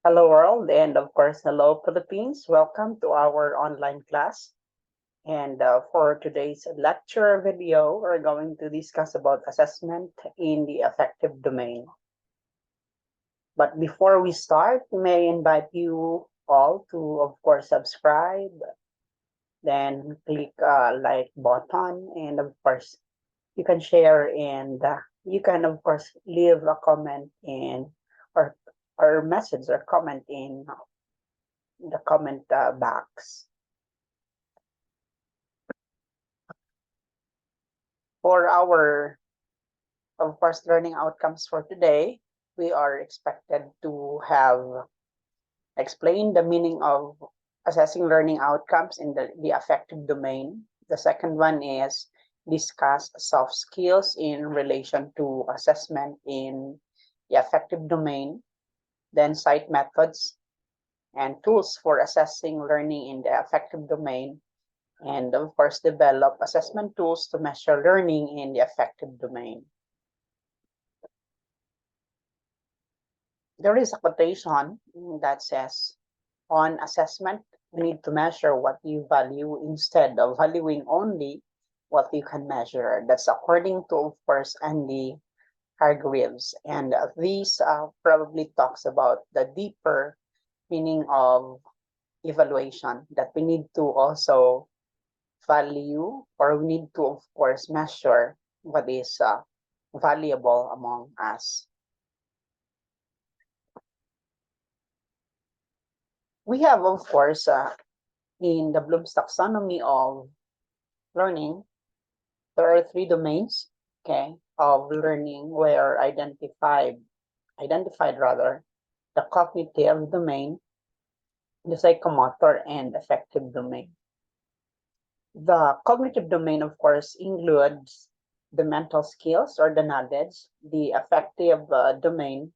Hello world, and of course, hello Philippines. Welcome to our online class. And for today's lecture video, we're going to discuss about assessment in the affective domain. But before we start, may I invite you all to, of course, subscribe, then click like button, and of course, you can share and you can, of course, leave a comment in or message or comment in the comment box. For our, of course, learning outcomes for today, we are expected to have explained the meaning of assessing learning outcomes in the affective domain. The second one is discuss soft skills in relation to assessment in the affective domain, then cite methods and tools for assessing learning in the affective domain, and of course, develop assessment tools to measure learning in the affective domain. There is a quotation that says, on assessment, we need to measure what you value instead of valuing only what you can measure. That's according to, of course, Andy Hargreaves. And these probably talks about the deeper meaning of evaluation, that we need to also value, or we need to, of course, measure what is valuable among us. We have, of course, in the Bloom's taxonomy of learning, there are three domains, okay, of learning where identified rather, the cognitive domain, the psychomotor, and affective domain. The cognitive domain, of course, includes the mental skills or the knowledge. The affective domain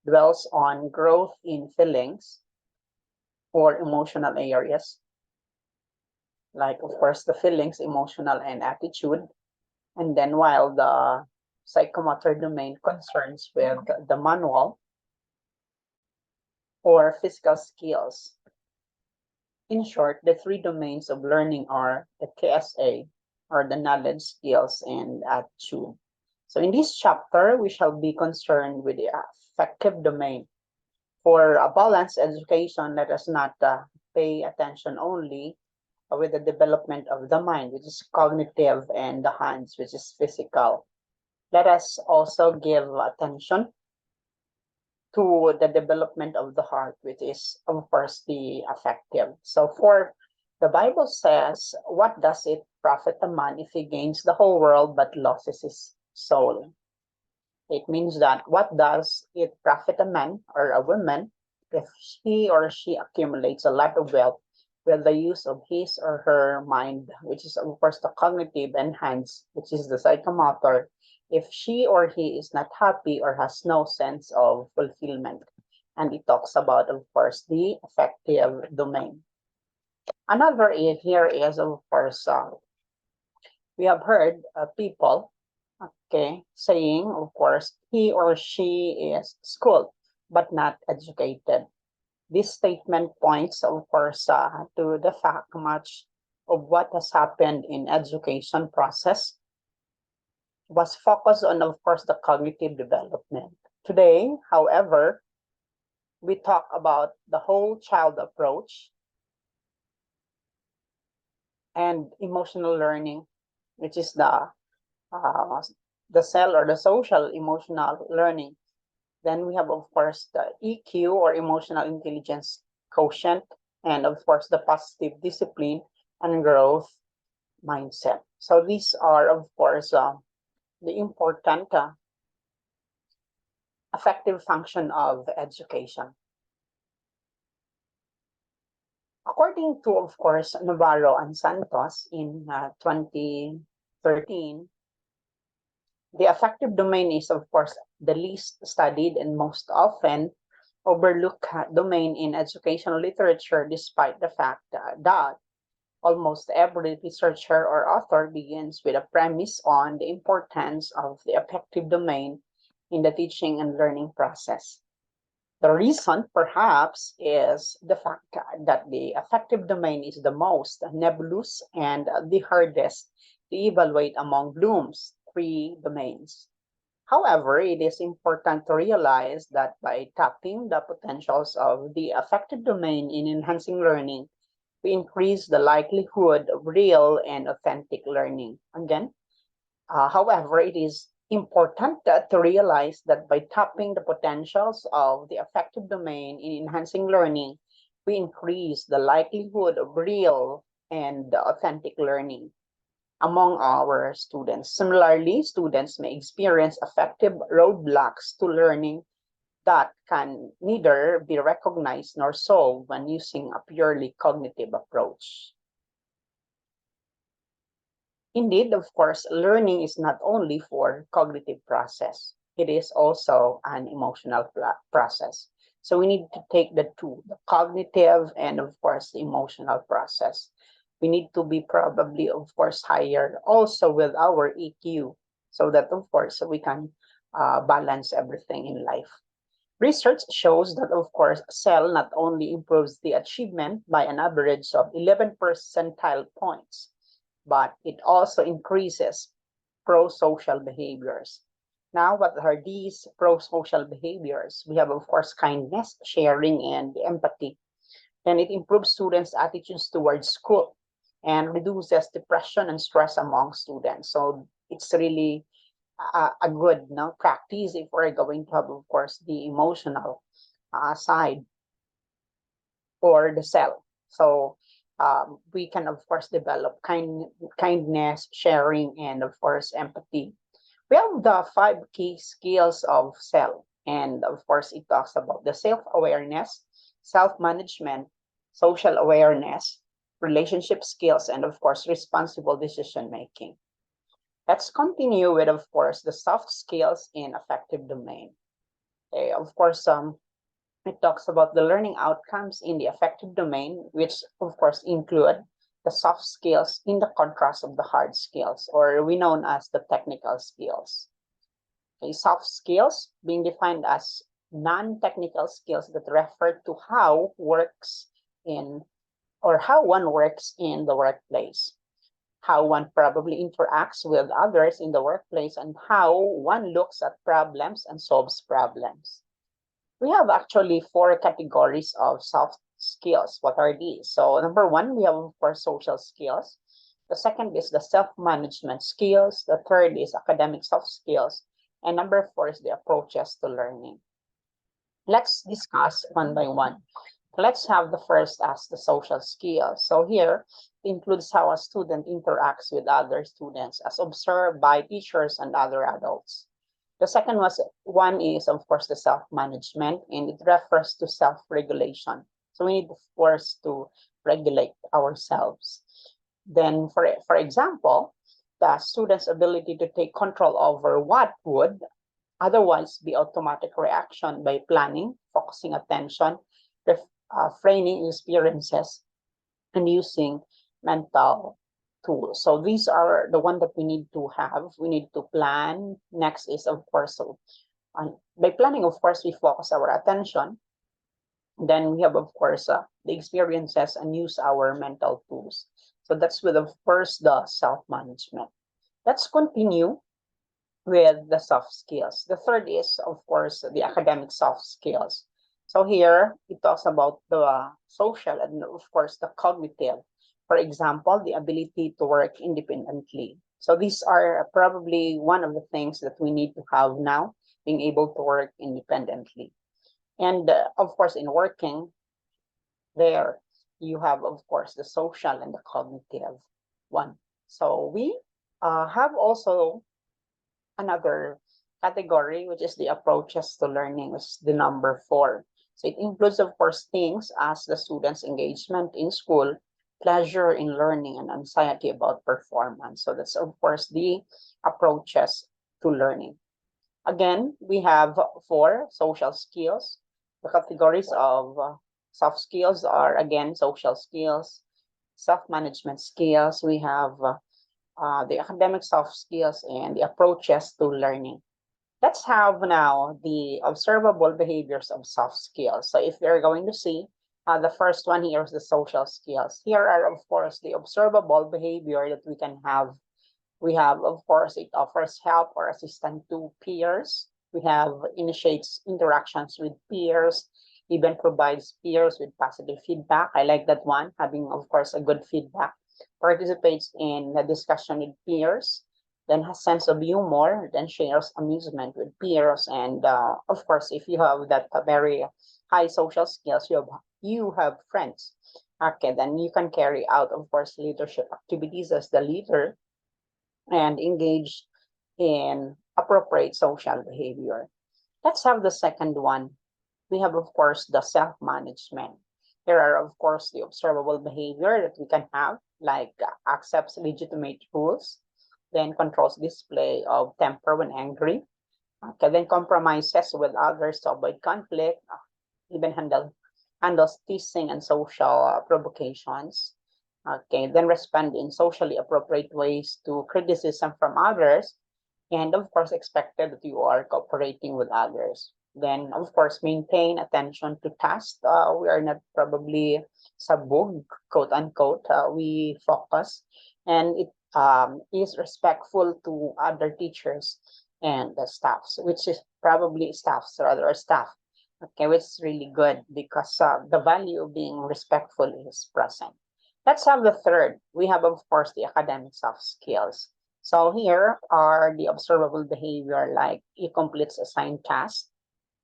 dwells on growth in feelings or emotional areas, like, of course, the feelings, emotional, and attitude. And then while the psychomotor domain concerns with the manual or physical skills. In short, the three domains of learning are the KSA, or the knowledge, skills, and attitude. So in this chapter, we shall be concerned with the affective domain. For a balanced education, let us not pay attention only with the development of the mind, which is cognitive, and the hands, which is physical. Let us also give attention to the development of the heart, which is, of course, the affective. So for the Bible says, what does it profit a man if he gains the whole world but loses his soul? It means that what does it profit a man or a woman if he or she accumulates a lot of wealth with the use of his or her mind, which is, of course, the cognitive, and hands, which is the psychomotor, if she or he is not happy or has no sense of fulfillment? And it talks about, of course, the affective domain. Another here is, of course, we have heard people, okay, saying, of course, he or she is schooled but not educated. This statement points, of course, to the fact much of what has happened in education process was focused on, of course, the cognitive development. Today, however, we talk about the whole child approach and emotional learning, which is the cell or the social emotional learning. Then we have, of course, the EQ or emotional intelligence quotient, and of course, the positive discipline and growth mindset. So these are, of course, the important affective function of education. According to, of course, Navarro and Santos in 2013, the affective domain is, of course, the least studied and most often overlooked domain in educational literature, despite the fact that almost every researcher or author begins with a premise on the importance of the affective domain in the teaching and learning process. The reason, perhaps, is the fact that the affective domain is the most nebulous and the hardest to evaluate among Bloom's three domains. However, it is important to realize that by tapping the potentials of the affective domain in enhancing learning, we increase the likelihood of real and authentic learning. Again, however, it is important to realize that by tapping the potentials of the affective domain in enhancing learning, we increase the likelihood of real and authentic learning among our students. Similarly, students may experience affective roadblocks to learning that can neither be recognized nor solved when using a purely cognitive approach. Indeed, of course, learning is not only for cognitive process, it is also an emotional process. So we need to take the two, the cognitive and of course the emotional process. We need to be probably, of course, higher also with our EQ so that, of course, we can balance everything in life. Research shows that, of course, SEL not only improves the achievement by an average of 11 percentile points, but it also increases pro-social behaviors. Now, what are these pro-social behaviors? We have, of course, kindness, sharing, and empathy. And it improves students' attitudes towards school and reduces depression and stress among students. So it's really a good practice if we're going to have, of course, the emotional side or the SEL. So we can, of course, develop kindness, sharing, and, of course, empathy. We have the 5 key skills of SEL. And, of course, it talks about the self-awareness, self-management, social awareness, relationship skills, and, of course, responsible decision-making. Let's continue with, of course, the soft skills in affective domain. Okay, of course, it talks about the learning outcomes in the affective domain, which of course include the soft skills in the contrast of the hard skills, or we known as the technical skills. Okay, soft skills being defined as non-technical skills that refer to how works in or how one works in the workplace, how one probably interacts with others in the workplace, and how one looks at problems and solves problems. We have actually 4 categories of soft skills. What are these? So number 1, we have, of course, social skills. The second is the self-management skills. The third is academic soft skills. And number 4 is the approaches to learning. Let's discuss one by one. Let's have the first as the social skills. So here it includes how a student interacts with other students as observed by teachers and other adults. The second one is, of course, the self-management, and it refers to self-regulation. So we need, of course, to regulate ourselves. Then, for example, the student's ability to take control over what would otherwise be automatic reaction by planning, focusing attention, framing experiences, and using mental tools. So these are the one that we need to have. We need to plan. Next is, of course, by planning, of course, we focus our attention. Then we have, of course, the experiences and use our mental tools. So that's with, of course, the self-management. Let's continue with the soft skills. The third is, of course, the academic soft skills. So here it talks about the social and, of course, the cognitive. For example, the ability to work independently. So these are probably one of the things that we need to have now, being able to work independently. And of course, in working there, you have, of course, the social and the cognitive one. So we have also another category, which is the approaches to learning, which is the number 4. So it includes, of course, things as the student's engagement in school, pleasure in learning, and anxiety about performance. So that's, of course, the approaches to learning. Again, we have 4 social skills. The categories of soft skills are, again, social skills, self-management skills. We have the academic soft skills and the approaches to learning. Let's have now the observable behaviors of soft skills. So if you're going to see, the first one here is the social skills. Here are, of course, the observable behavior that we can have. We have, of course, it offers help or assistance to peers. We have initiates interactions with peers, even provides peers with positive feedback. I like that one, having, of course, a good feedback. Participates in the discussion with peers, then has sense of humor, then shares amusement with peers. And of course, if you have that very high social skills, you have friends. Okay, then you can carry out, of course, leadership activities as the leader and engage in appropriate social behavior. Let's have the second one. We have, of course, the self-management. There are, of course, the observable behavior that we can have, like accepts legitimate rules, then controls display of temper when angry, okay, then compromises with others to avoid conflict, even handles teasing and social provocations. Okay, then respond in socially appropriate ways to criticism from others, and of course, expected that you are cooperating with others. Then, of course, maintain attention to tasks. We are not probably sabog, quote unquote. We focus, and it is respectful to other teachers and the staffs, which is probably staffs rather or staff. Okay, which is really good because the value of being respectful is present. Let's have the third. We have, of course, the academic soft skills. So here are the observable behavior, like he completes assigned task.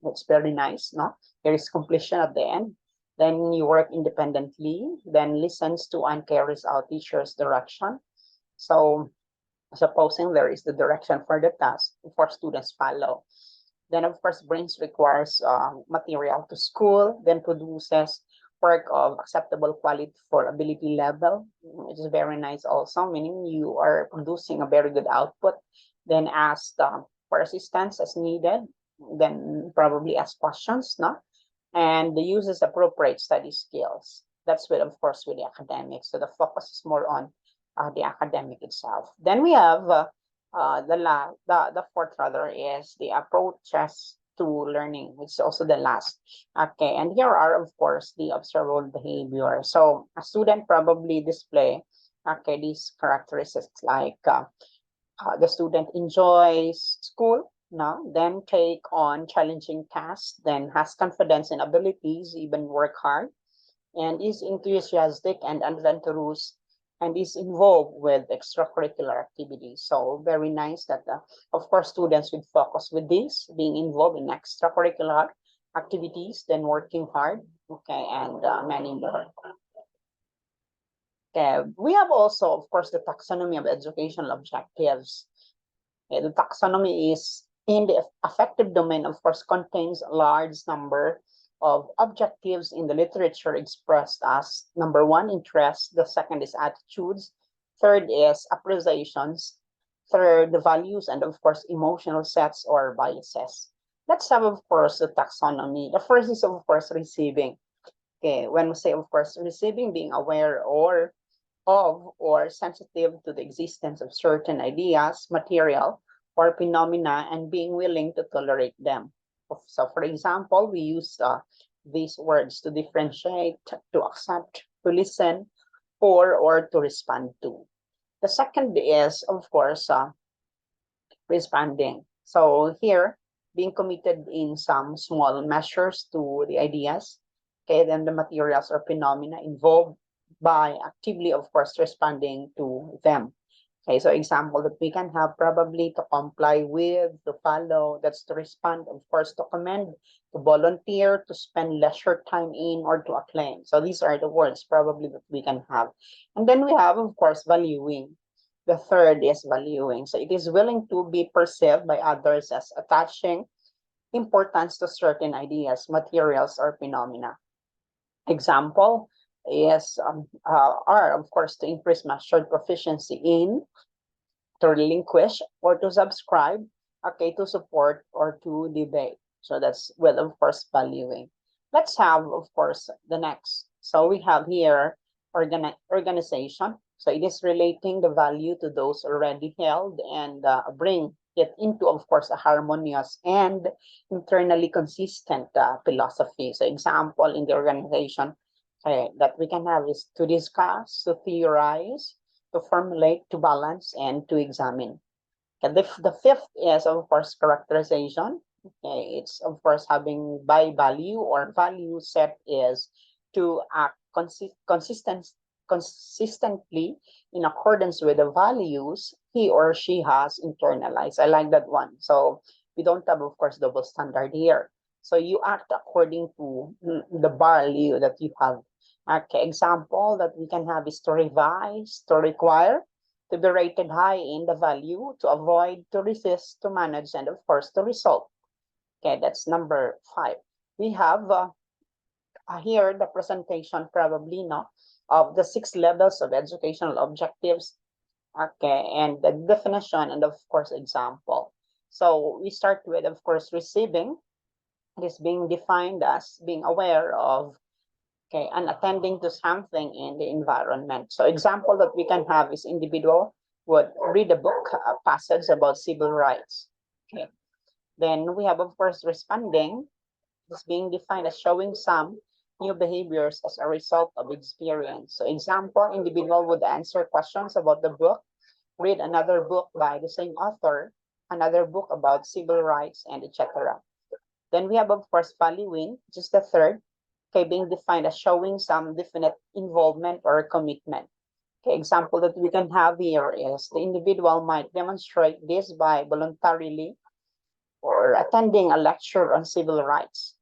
That's very nice, no? There is completion at the end. Then you work independently, then listens to and carries out teacher's direction. So supposing there is the direction for the task, for students follow. Then, of course, brings requires material to school, then produces work of acceptable quality for ability level, which is very nice also, meaning you are producing a very good output. Then ask for assistance as needed, then probably ask questions, no? And the uses appropriate study skills. That's with, of course, with the academics. So the focus is more on the academic itself. Then we have the fourth rather is the approaches to learning, which is also the last. Okay, and here are, of course, the observable behavior. So a student probably display, okay, these characteristics like the student enjoys school, no, then take on challenging tasks, then has confidence in abilities, even work hard, and is enthusiastic and adventurous, and is involved with extracurricular activities. So very nice that, of course, students would focus with this, being involved in extracurricular activities, then working hard, okay, and many more. Okay, we have also, of course, the taxonomy of educational objectives. Okay, the taxonomy is in the affective domain, of course, contains a large number of objectives in the literature expressed as number one, interest, the second is attitudes, third is appreciations, third, the values, and of course, emotional sets or biases. Let's have, of course, the taxonomy. The first is, of course, receiving. Okay, when we say, of course, receiving, being aware or sensitive to the existence of certain ideas, material, or phenomena, and being willing to tolerate them. So, for example, we use these words to differentiate, to accept, to listen, or to respond to. The second is, of course, responding. So here, being committed in some small measures to the ideas, okay, then the materials or phenomena involved by actively, of course, responding to them. Okay, so example that we can have probably to comply with, to follow, that's to respond, of course, to commend, to volunteer, to spend leisure time in, or to acclaim. So these are the words probably that we can have. And then we have, of course, valuing. The third is valuing. So it is willing to be perceived by others as attaching importance to certain ideas, materials, or phenomena. Example is are, of course, to increase measured proficiency in, to relinquish, or to subscribe, okay, to support, or to debate. So that's with, of course, valuing. Let's have, of course, the next. So we have here organization. So it is relating the value to those already held and bring it into, of course, a harmonious and internally consistent philosophy. So example in the organization that we can have is to discuss, to theorize, to formulate, to balance, and to examine. And the fifth is, of course, characterization. Okay, it's, of course, having by value or value set is to act consistently in accordance with the values he or she has internalized. I like that one. So we don't have, of course, double standard here. So you act according to the value that you have. Okay, example that we can have is to revise, to require, to be rated high in the value, to avoid, to resist, to manage, and of course, to resolve. Okay, that's number 5. We have here the presentation probably no of the 6 levels of educational objectives. Okay, and the definition and of course example. So we start with, of course, receiving. It is being defined as being aware of, okay, and attending to something in the environment. So example that we can have is individual would read a book, a passage about civil rights. Okay. Then we have, of course, responding. Is being defined as showing some new behaviors as a result of experience. So example, individual would answer questions about the book, read another book by the same author, another book about civil rights, and etc. Then we have, of course, valuing, which is the third, okay, being defined as showing some definite involvement or commitment. Okay, example that we can have here is the individual might demonstrate this by voluntarily or attending a lecture on civil rights.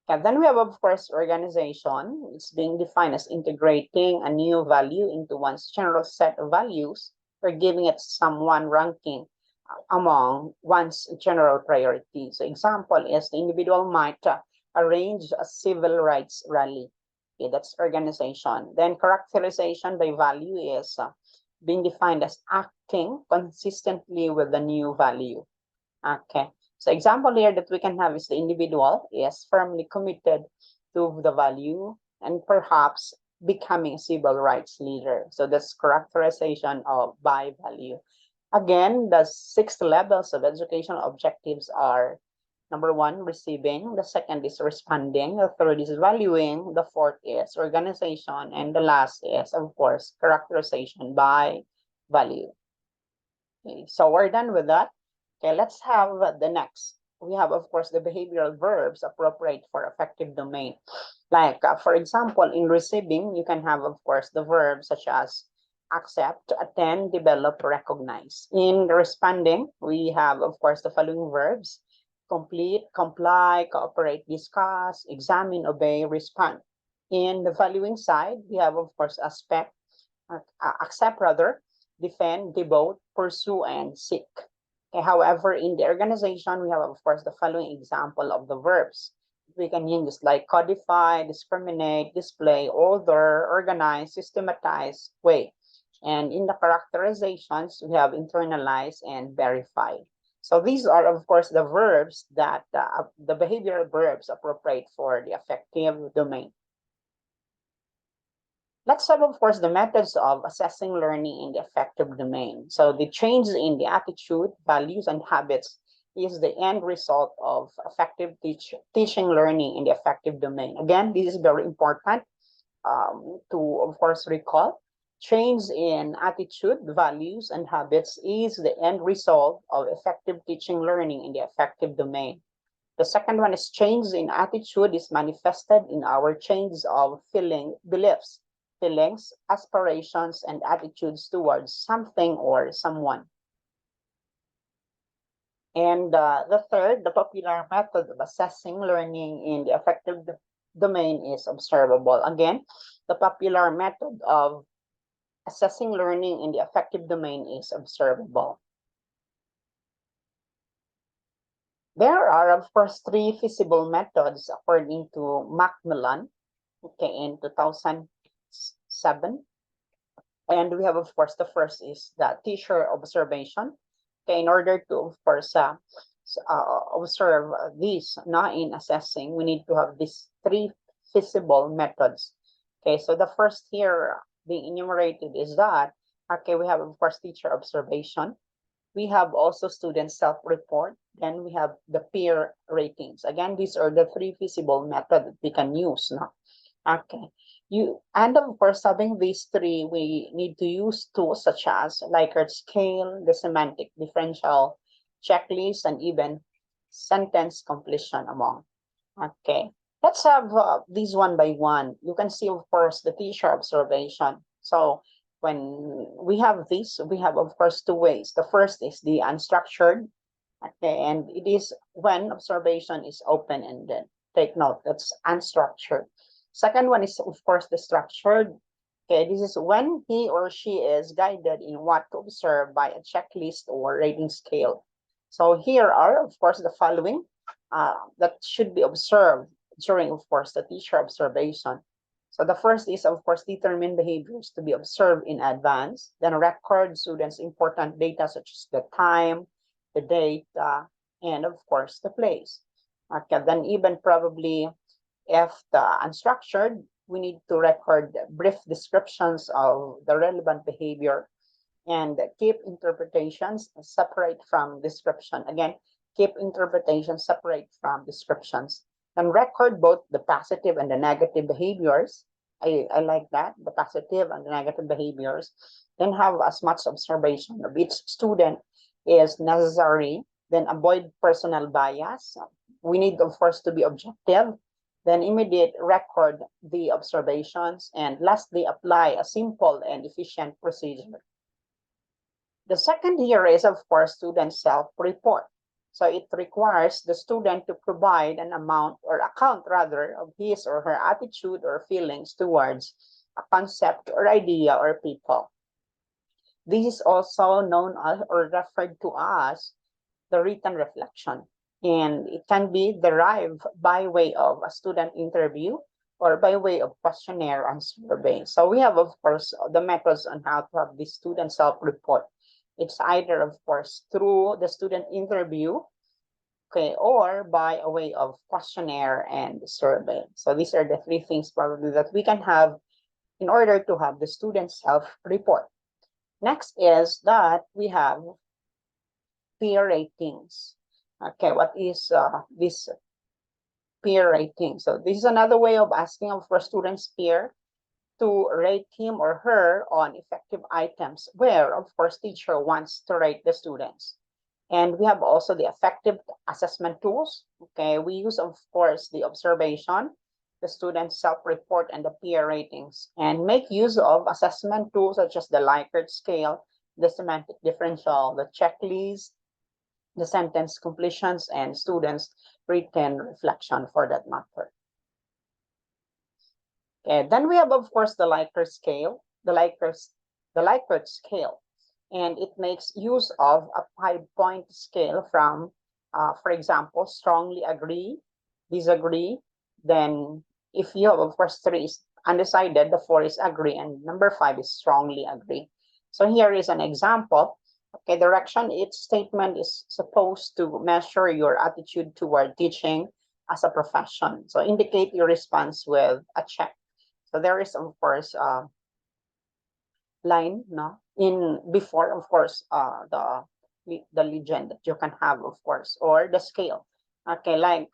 And then we have, of course, organization. It's being defined as integrating a new value into one's general set of values or giving it someone ranking among one's general priority. So example is the individual might arrange a civil rights rally. Okay, that's organization. Then characterization by value is being defined as acting consistently with the new value. Okay. So example here that we can have is the individual is firmly committed to the value and perhaps becoming a civil rights leader. So that's characterization of by value. Again, the 6 levels of educational objectives are number 1, receiving, the second is responding, the third is valuing, the fourth is organization, and the last is, of course, characterization by value. Okay, so we're done with that. Okay, let's have the next. We have, of course, the behavioral verbs appropriate for affective domain. Like, for example, in receiving, you can have, of course, the verbs such as accept, attend, develop, recognize. In responding, we have, of course, the following verbs: complete, comply, cooperate, discuss, examine, obey, respond. In the valuing side, we have, of course, accept rather, defend, devote, pursue, and seek. Okay, however, in the organization, we have, of course, the following example of the verbs. We can use like codify, discriminate, display, order, organize, systematize, weigh. And in the characterizations, we have internalize and verify. So these are, of course, the verbs that the behavioral verbs appropriate for the affective domain. Let's have, of course, the methods of assessing learning in the affective domain. So the change in the attitude, values, and habits is the end result of effective teaching learning in the affective domain. Again, this is very important to, of course, recall. Change in attitude, values, and habits is the end result of effective teaching learning in the affective domain. The second one is change in attitude is manifested in our change of beliefs, feelings, aspirations, and attitudes towards something or someone. And the third, the popular method of assessing learning in the affective domain is observable. Again, the popular method of assessing learning in the affective domain is observable. There are, of course, 3 feasible methods according to Macmillan, okay, in 2007. And we have, of course, the first is the teacher observation. Okay, in order to, of course, observe these in assessing, we need to have these 3 feasible methods. Okay, so the first here being enumerated is that, okay, we have, of course, teacher observation. We have also student self-report. Then we have the peer ratings. Again, these are the three feasible methods that we can use. No? Okay. And of course, having these three, we need to use tools such as Likert scale, the semantic differential checklist, and even sentence completion among. Okay. Let's have these one by one. You can see, of course, the teacher observation. So when we have this, we have, of course, two ways. The first is the unstructured. Okay, and it is when observation is open-ended. Take note, that's unstructured. Second one is, of course, the structured. Okay, this is when he or she is guided in what to observe by a checklist or rating scale. So here are, of course, the following that should be observed during, of course, the teacher observation. So the first is, of course, determine behaviors to be observed in advance. Then record students' important data such as the time, the date, and of course, the place. Okay, then even probably if the unstructured, we need to record brief descriptions of the relevant behavior and keep interpretations separate from description. Again, keep interpretations separate from descriptions. And record both the positive and the negative behaviors. I like that, the positive and the negative behaviors. Then have as much observation of each student is necessary. Then avoid personal bias. We need, of course, to be objective. Then immediate record the observations. And lastly, apply a simple and efficient procedure. The second here is, of course, student self-report. So it requires the student to provide an amount or account rather of his or her attitude or feelings towards a concept or idea or people. This is also known as or referred to as the written reflection. And it can be derived by way of a student interview or by way of questionnaire and survey. So we have, of course, the methods on how to have the student self-report. It's either, of course, through the student interview, okay, or by a way of questionnaire and survey. So these are the three things probably that we can have in order to have the student self-report. Next is that we have peer ratings. Okay, what is this peer rating? So this is another way of asking for a student's peer to rate him or her on effective items where, of course, teacher wants to rate the students. And we have also the affective assessment tools. Okay, we use, of course, the observation, the student self-report, and the peer ratings, and make use of assessment tools such as the Likert scale, the semantic differential, the checklist, the sentence completions, and students' written reflection for that matter. Okay, then we have, of course, the Likert scale, the Likert scale, and it makes use of a 5-point scale from, for example, strongly agree, disagree. Then if you have, of course, 3 is undecided, the 4 is agree, and number 5 is strongly agree. So here is an example. Okay, direction, each statement is supposed to measure your attitude toward teaching as a profession. So indicate your response with a check. So there is, of course, line, no, in before, of course, the legend that you can have, of course, or the scale. Okay, like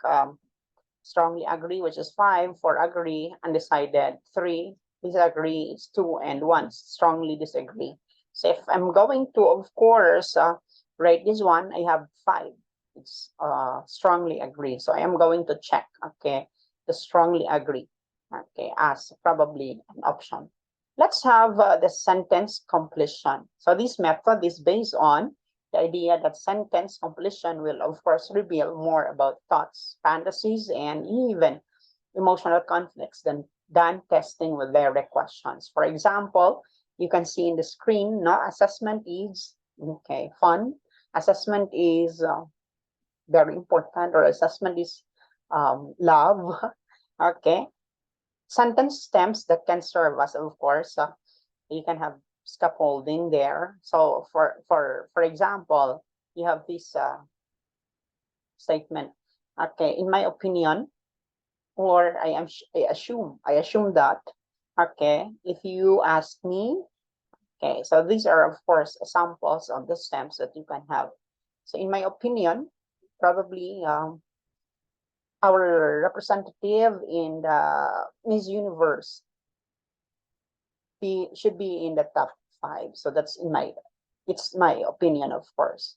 strongly agree, which is 5, 4 agree, undecided 3, disagree is 2, and 1 strongly disagree. So if I'm going to, of course, rate this one, I have 5. It's strongly agree. So I am going to check, okay, the strongly agree, okay, as probably an option. Let's have the sentence completion. So this method is based on the idea that sentence completion will, of course, reveal more about thoughts, fantasies, and even emotional conflicts than testing with direct questions. For example, you can see in the screen, no, assessment is, okay, fun. Assessment is very important, or assessment is love, okay. Sentence stems that can serve as, of course, you can have scaffolding there. So for example, you have this statement, okay, in my opinion, or I assume that, okay, if you ask me, Okay, so these are, of course, examples of the stems that you can have. So in my opinion, probably our representative in the Miss Universe should be in the top 5. So that's it's my opinion, of course.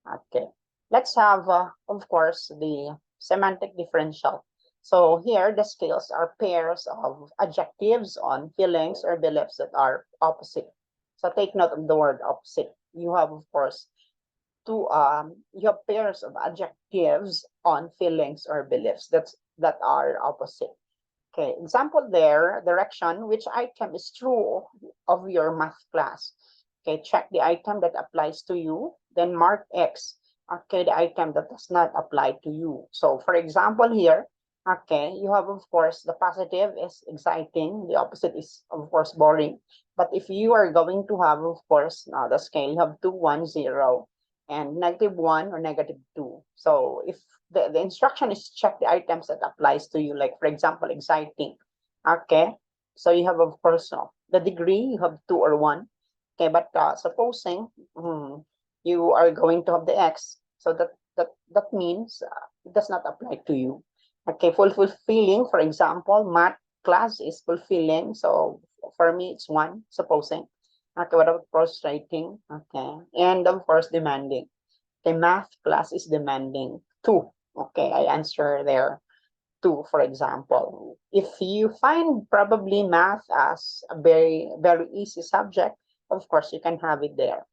Okay, let's have, of course, the semantic differential. So here, the scales are pairs of adjectives on feelings or beliefs that are opposite. So take note of the word opposite. You have, of course, you have pairs of adjectives on feelings or beliefs that are opposite. Okay, example there, direction, which item is true of your math class? Okay, check the item that applies to you, then mark X. Okay, the item that does not apply to you. So for example here, okay, you have, of course, the positive is exciting, the opposite is, of course, boring. But if you are going to have, of course, now the scale, you have 2, 1, 0, and -1 or -2. So if the instruction is check the items that applies to you, like for example, exciting. Okay, so you have, of course, the degree, you have 2 or 1. Okay, but supposing you are going to have the X, so that means it does not apply to you. Okay, fulfilling, for example, math class is fulfilling, so for me it's 1, supposing. Okay, what about frustrating? Okay, and of course demanding. Okay, math class is demanding 2. Okay, I answer there 2, for example. If you find probably math as a very, very easy subject, of course, you can have it there.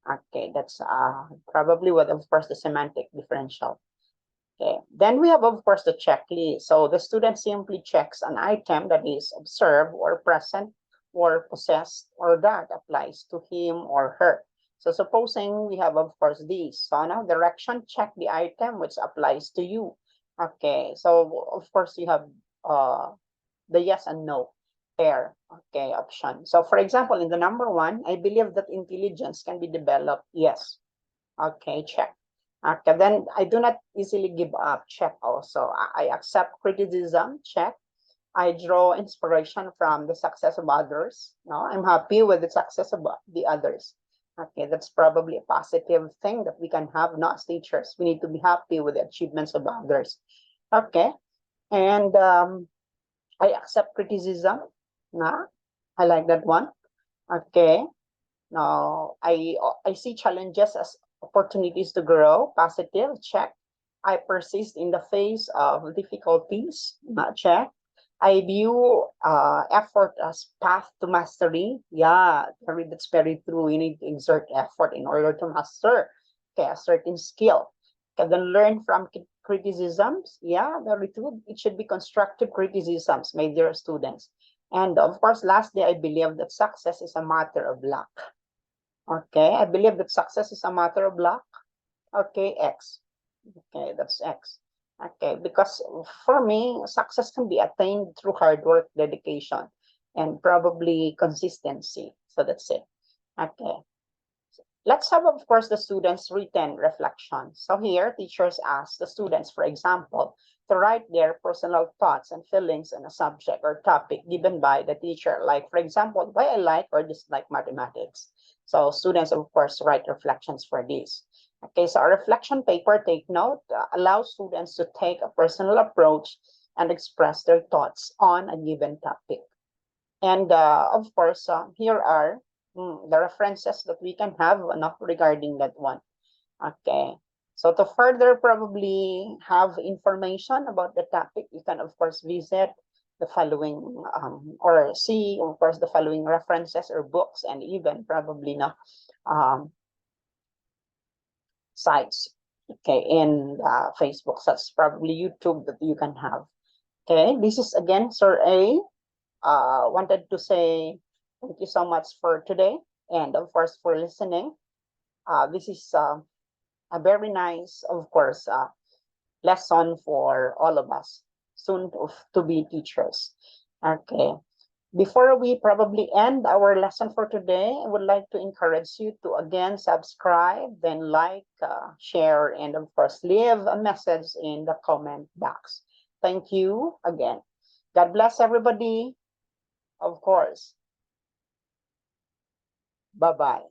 Okay, that's probably what, of course, the semantic differential. Okay, then we have, of course, the checklist. So the student simply checks an item that is observed or present or possessed or that applies to him or her. So supposing we have, of course, these. So now direction, check the item which applies to you. Okay, so of course you have the yes and no pair, okay, option. So for example, in the number 1, I believe that intelligence can be developed. Yes. Okay, check. Okay, then I do not easily give up. Check also. I accept criticism. Check. I draw inspiration from the success of others. No, I'm happy with the success of the others. Okay, that's probably a positive thing that we can have, not as teachers. We need to be happy with the achievements of others. Okay, and I accept criticism. Nah, I like that one. Okay, now, I see challenges as opportunities to grow. Positive, check. I persist in the face of difficulties, not check. I view effort as path to mastery. Yeah, that's very true. You need to exert effort in order to master, okay, a certain skill. Okay, then learn from criticisms. Yeah, very true. It should be constructive criticisms, my dear students. And of course, lastly, I believe that success is a matter of luck. Okay, I believe that success is a matter of luck. Okay, X. Okay, that's X. Okay, because for me, success can be attained through hard work, dedication, and probably consistency. So that's it. Okay. Let's have, of course, the students' written reflections. So here, teachers ask the students, for example, to write their personal thoughts and feelings on a subject or topic given by the teacher. Like, for example, why I like or dislike mathematics. So students, of course, write reflections for this. Okay, so a reflection paper, take note, allows students to take a personal approach and express their thoughts on a given topic. And of course, here are the references that we can have regarding that one. Okay. So to further probably have information about the topic, you can, of course, visit the following or see, of course, the following references or books and even probably sites. Okay, in Facebook, that's probably YouTube that you can have. Okay, this is again Sir A. Wanted to say thank you so much for today and of course for listening. This is a very nice, of course, lesson for all of us soon to be teachers. Okay. Before we probably end our lesson for today, I would like to encourage you to again subscribe, then like, share, and of course leave a message in the comment box. Thank you again. God bless everybody. Of course. Bye-bye.